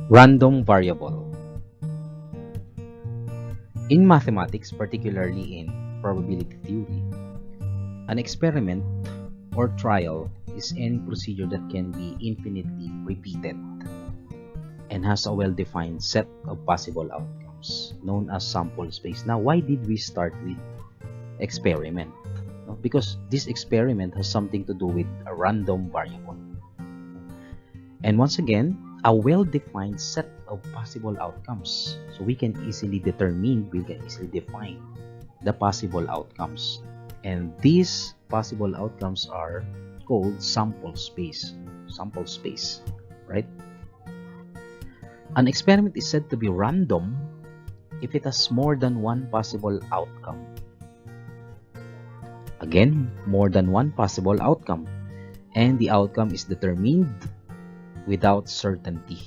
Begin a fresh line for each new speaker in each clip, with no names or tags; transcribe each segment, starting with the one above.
Random variable. In mathematics, particularly in probability theory, an experiment or trial is any procedure that can be infinitely repeated and has a well-defined set of possible outcomes known as sample space. Now, why did we start with experiment? Because this experiment has something to do with a random variable. And once again, a well-defined set of possible outcomes. So we can easily determine, we can easily define the possible outcomes. And these possible outcomes are called sample space. Sample space, right? An experiment is said to be random if it has more than one possible outcome. Again, more than one possible outcome. And the outcome is determined without certainty.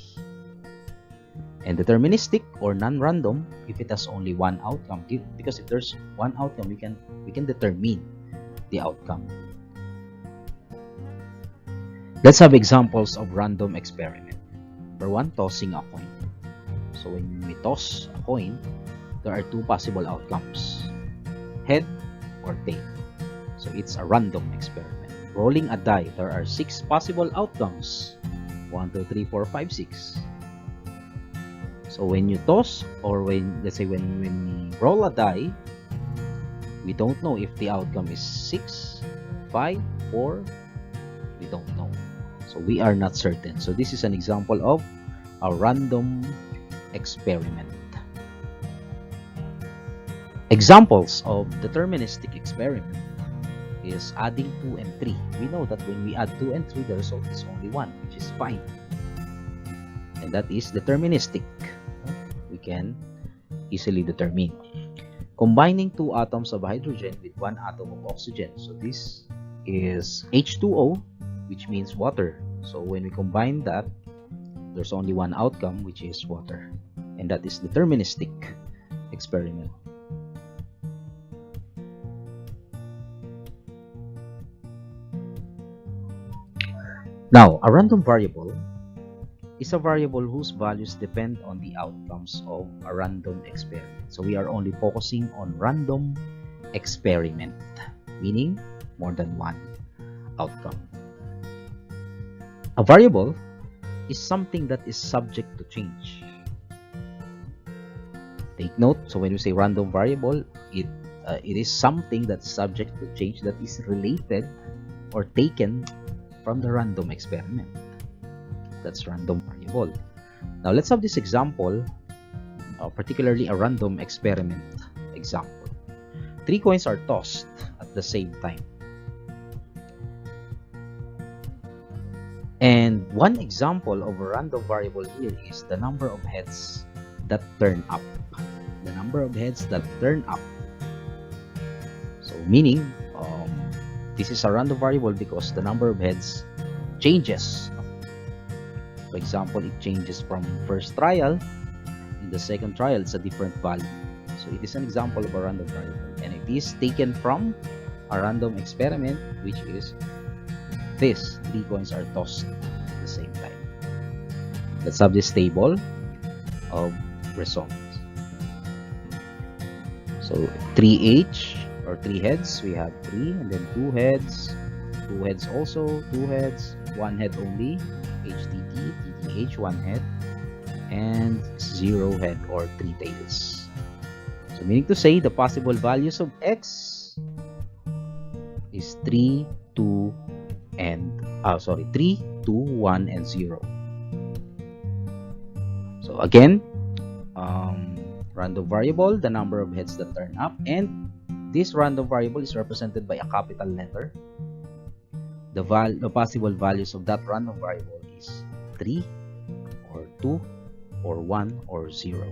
And deterministic or non-random if it has only one outcome, because if there's one outcome, we can determine the outcome. Let's have examples of random experiment. Number one, tossing a coin. So when we toss a coin, there are two possible outcomes, head or tail. So it's a random experiment. Rolling a die, there are 6 possible outcomes, 1, 2, 3, 4, 5, 6. So when you toss, or let's say when we roll a die, we don't know if the outcome is 6, 5, 4, we don't know. So we are not certain. So this is an example of a random experiment. Examples of deterministic experiment is adding 2 and 3. We know that when we add 2 and 3, the result is only 1, which is 5. And that is deterministic. We can easily determine. Combining 2 atoms of hydrogen with 1 atom of oxygen. So this is H2O, which means water. So when we combine that, there's only one outcome, which is water. And that is deterministic experiment. Now, a random variable is a variable whose values depend on the outcomes of a random experiment. So we are only focusing on random experiment, meaning more than one outcome. A variable is something that is subject to change. Take note, so when we say random variable, it is something that's subject to change, that is related or taken from the random experiment. That's random variable. Now let's have this example, particularly a random experiment example. 3 coins are tossed at the same time. And one example of a random variable here is the number of heads that turn up. The number of heads that turn up. So meaning, this is a random variable because the number of heads changes. For example, it changes from first trial. In the second trial, it's a different value. So it is an example of a random variable. And it is taken from a random experiment, which is this. 3 coins are tossed at the same time. Let's have this table of results. So 3H or 3 heads, we have 3, and then 2 heads, 2 heads also, 2 heads, 1 head only, HTT, TTH, 1 head, and 0 head or 3 tails. So meaning to say the possible values of X is 3, 2, and 3, 2, 1, and 0. So again, random variable, the number of heads that turn up, and this random variable is represented by a capital letter. The possible values of that random variable is 3 or 2 or 1 or 0,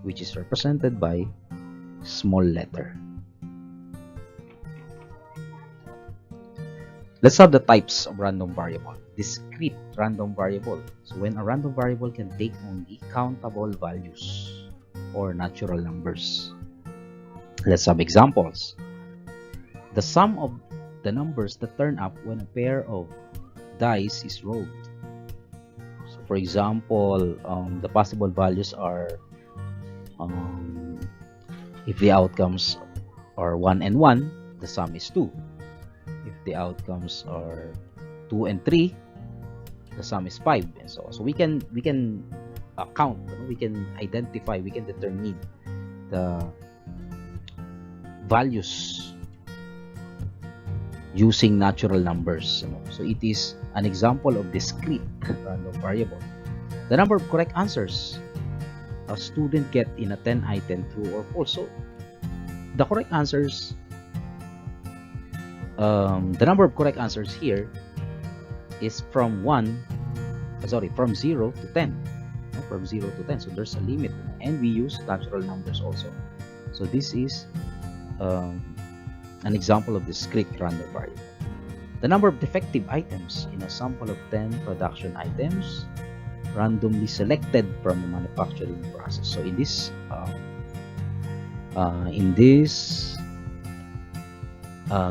which is represented by small letter. Let's have the types of random variable. Discrete random variable. So when a random variable can take only countable values or natural numbers. Let's have examples. The sum of the numbers that turn up when a pair of dice is rolled. So For example, the possible values are, if the outcomes are 1 and 1, the sum is 2. If the outcomes are 2 and 3, the sum is 5, and so on. So we can count, we can identify, we can determine the values using natural numbers. So it is an example of discrete random variable. The number of correct answers a student get in a 10-item true or false. So the correct answers, the number of correct answers here is from 0 to 10. From 0 to 10. So there's a limit, and we use natural numbers also. So this is an example of discrete random variable. The number of defective items in a sample of 10 production items randomly selected from the manufacturing process. So in this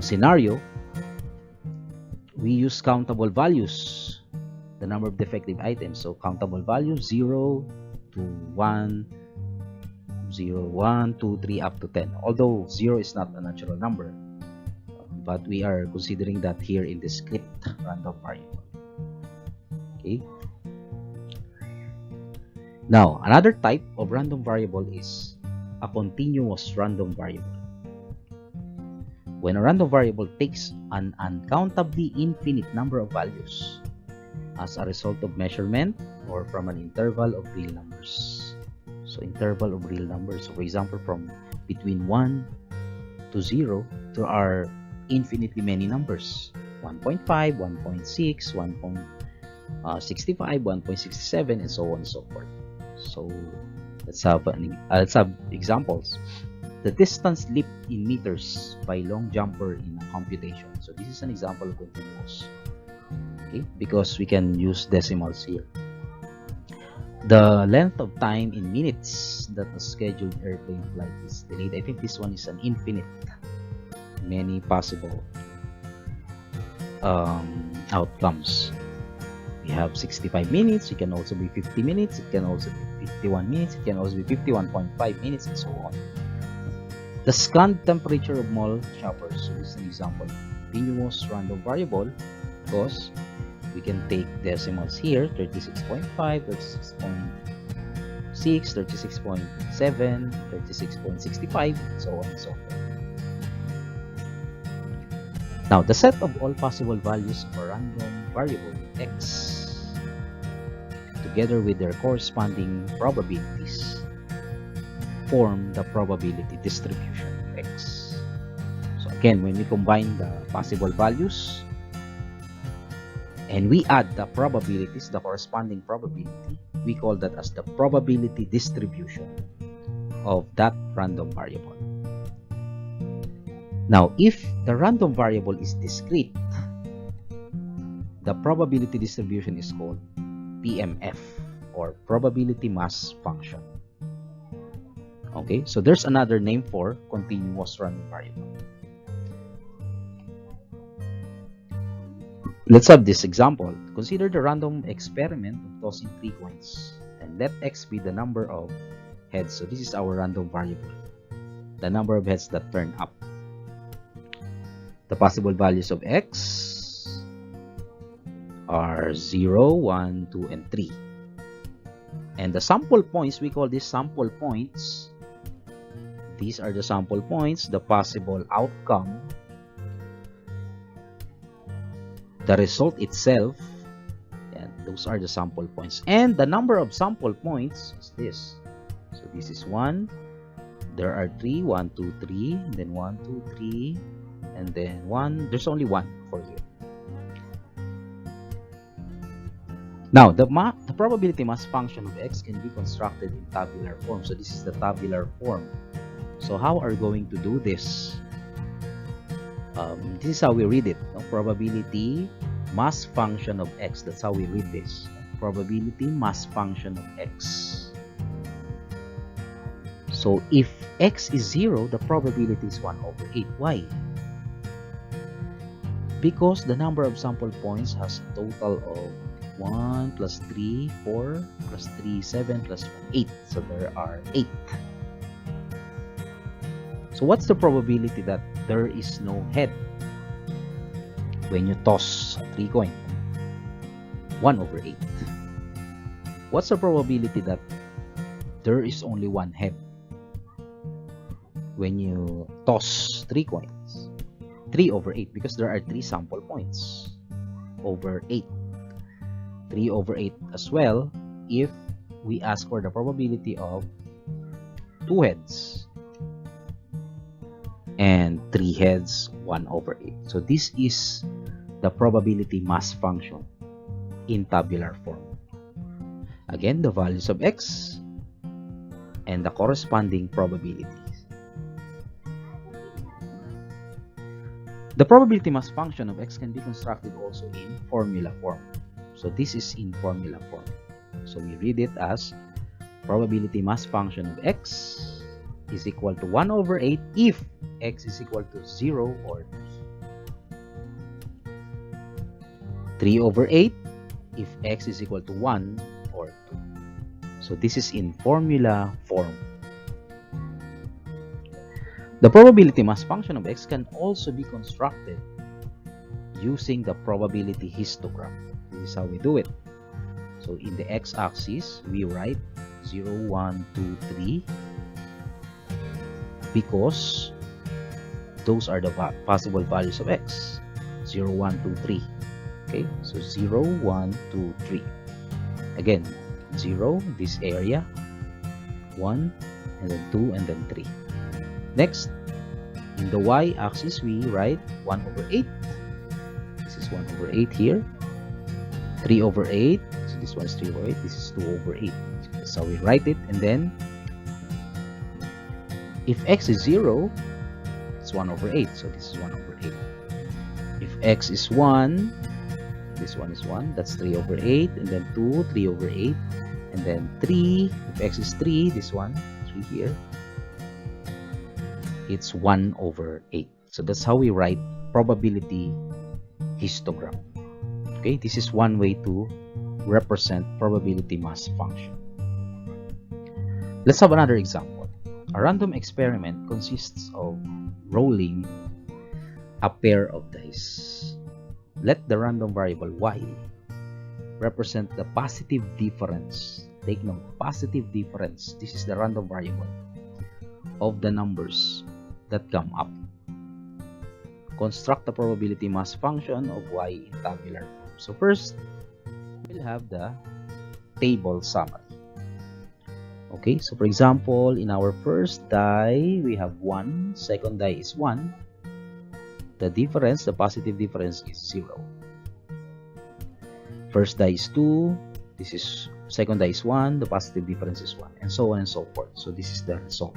scenario, we use countable values, the number of defective items. So countable values 0 to 1, 0, 1, 2, 3, up to 10. Although 0 is not a natural number, but we are considering that here in the script random variable. Okay. Now, another type of random variable is a continuous random variable. When a random variable takes an uncountably infinite number of values as a result of measurement or from an interval of real numbers. So interval of real numbers. So for example, from between 1 to 0, there are infinitely many numbers. 1.5, 1.6, 1.65, 1.67, and so on and so forth. So let's have examples. The distance leaped in meters by long jumper in a computation. So this is an example of continuous. Okay, because we can use decimals here. The length of time in minutes that a scheduled airplane flight is delayed. I think this one is an infinite, many possible outcomes. We have 65 minutes. It can also be 50 minutes. It can also be 51 minutes. It can also be 51.5 minutes, and so on. The scanned temperature of mall shoppers is an example of continuous random variable, because we can take decimals here: 36.5, 36.6, 36.7, 36.65, and so on and so forth. Now, the set of all possible values of a random variable x, together with their corresponding probabilities, form the probability distribution of x. So again, when we combine the possible values and we add the probabilities, the corresponding probability, we call that as the probability distribution of that random variable. Now, if the random variable is discrete, the probability distribution is called PMF, or probability mass function. Okay, so there's another name for continuous random variable. Let's have this example. Consider the random experiment of tossing 3 coins, and let x be the number of heads. So this is our random variable, the number of heads that turn up. The possible values of x are 0, 1, 2, and 3. And the sample points, we call these sample points. These are the sample points, the possible outcome, the result itself, and those are the sample points. And the number of sample points is this. So this is 1. There are 3, 1, 2, 3, and then 1, 2, 3, and then 1. There's only 1 for here. Now, the probability mass function of x can be constructed in tabular form. So this is the tabular form. So how are we going to do this? This is how we read it. No? Probability mass function of x. That's how we read this. Probability mass function of x. So if x is 0, the probability is 1 over 8. Why? Because the number of sample points has a total of 1 plus 3, 4 plus 3, 7 plus 8. So there are 8. So what's the probability that there is no head when you toss 3 coins? 1 over 8. What's the probability that there is only one head when you toss 3 coins? 3 over 8, because there are 3 sample points over 8. 3 over 8 as well if we ask for the probability of 2 heads, and 3 heads, 1 over 8. So this is the probability mass function in tabular form. Again, the values of x and the corresponding probabilities. The probability mass function of x can be constructed also in formula form. So this is in formula form. So we read it as probability mass function of x is equal to 1 over 8 if x is equal to 0 or 3. 3 over 8 if x is equal to 1 or 2. So this is in formula form. The probability mass function of x can also be constructed using the probability histogram. This is how we do it. So in the x-axis, we write 0, 1, 2, 3 because those are the possible values of x. 0, 1, 2, 3. Okay, so 0, 1, 2, 3. Again, 0, this area, 1, and then 2, and then 3. Next, in the y-axis, we write 1 over 8. This is 1 over 8 here. 3 over 8. So this one is 3 over 8. This is 2 over 8. So that's how we write it. And then, if x is 0, it's 1 over 8. So this is 1 over 8. If x is 1, this one is 1. That's 3 over 8. And then 2, 3 over 8. And then 3. If x is 3, this one, 3 here. It's 1 over 8. So that's how we write probability histogram. Okay, this is one way to represent probability mass function. Let's have another example. A random experiment consists of rolling a pair of dice. Let the random variable y represent the positive difference. Take note, positive difference. This is the random variable of the numbers that come up. Construct the probability mass function of y in tabular form. So first, we'll have the table summary. Okay, so for example, in our first die, we have 1. Second die is 1. The difference, the positive difference is 0. First die is 2. This is second die is 1. The positive difference is 1, and so on and so forth. So this is the result.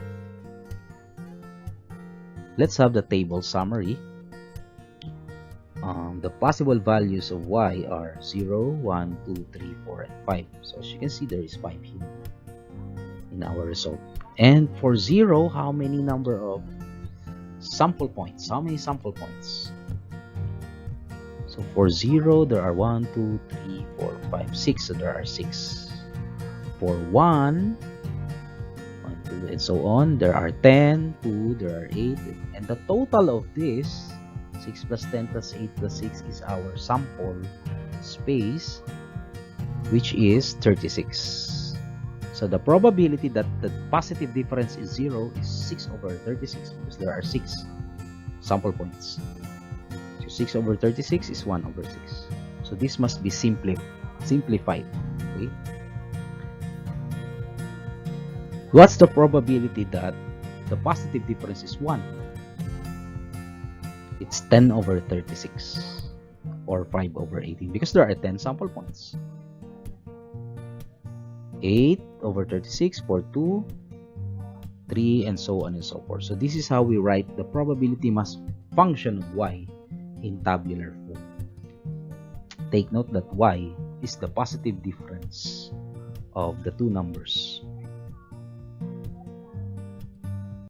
Let's have the table summary. The possible values of y are 0, 1, 2, 3, 4, and 5. So as you can see, there is 5 here in our result. And for 0, how many number of sample points? How many sample points? So for 0, there are 1, 2, 3, 4, 5, 6. So there are 6. For 1, 2, and so on, there are 10, 2, there are 8, and the total of this 6 plus 10 plus 8 plus 6 is our sample space, which is 36. So the probability that the positive difference is 0 is 6 over 36 because there are 6 sample points. So 6 over 36 is 1 over 6. So this must be simplified. Okay? What's the probability that the positive difference is 1? It's 10 over 36 or 5 over 18 because there are 10 sample points. 8 over 36 for 2, 3, and so on and so forth. So this is how we write the probability mass function of y in tabular form. Take note that y is the positive difference of the two numbers.